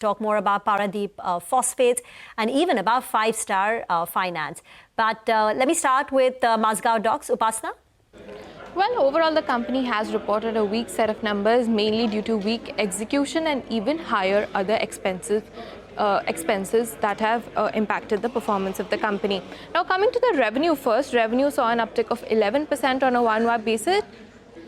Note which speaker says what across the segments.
Speaker 1: talk more about Paradeep Phosphates and even about five-star finance. But let me start with Mazagon Dock's Upasana.
Speaker 2: Well, overall, the company has reported a weak set of numbers, mainly due to weak execution and even higher other expenses that have impacted the performance of the company. Now, coming to the revenue first, revenue saw an uptick of 11% on a YoY basis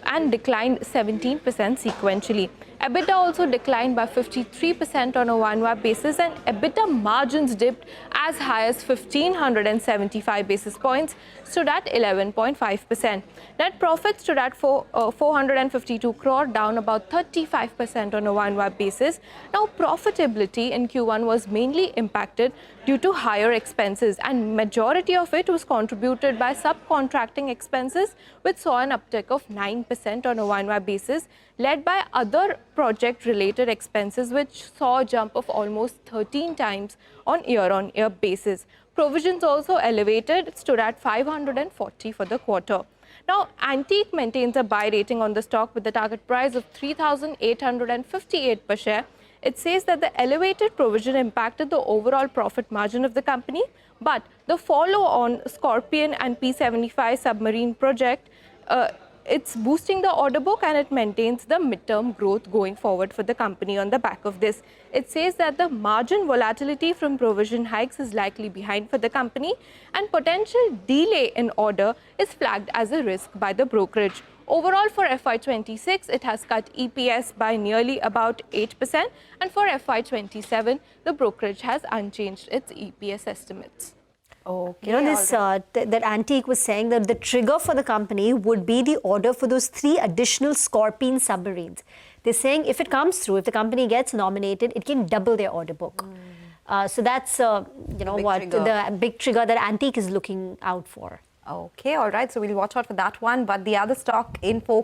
Speaker 2: and declined 17% sequentially. EBITDA also declined by 53% on a YoY basis, and EBITDA margins dipped as high as 1,575 basis points, stood at 11.5%. Net profit stood at 452 crore, down about 35% on a YoY basis. Now, profitability in Q1 was mainly impacted due to higher expenses, and majority of it was contributed by subcontracting expenses, which saw an uptick of 9% on a YoY basis, led by other project-related expenses, which saw a jump of almost 13 times on year-on-year basis. Provisions also elevated, stood at 540 for the quarter. Now, Antique maintains a buy rating on the stock with the target price of 3,858 per share. It says that the elevated provision impacted the overall profit margin of the company, but the follow-on Scorpion and P-75 submarine project, it's boosting the order book and it maintains the midterm growth going forward for the company on the back of this. It says that the margin volatility from provision hikes is likely behind for the company, and potential delay in order is flagged as a risk by the brokerage. Overall, for FY26, it has cut EPS by nearly about 8%, and for FY27, the brokerage has unchanged its EPS estimates.
Speaker 1: Okay. You know, this that Antique was saying that the trigger for the company would be the order for those 3 additional Scorpion submarines. They're saying if it comes through, if the company gets nominated, it can double their order book. So that's, you know, the big trigger that Antique is looking out for.
Speaker 3: Okay, all right. So we'll watch out for that one. But the other stock in focus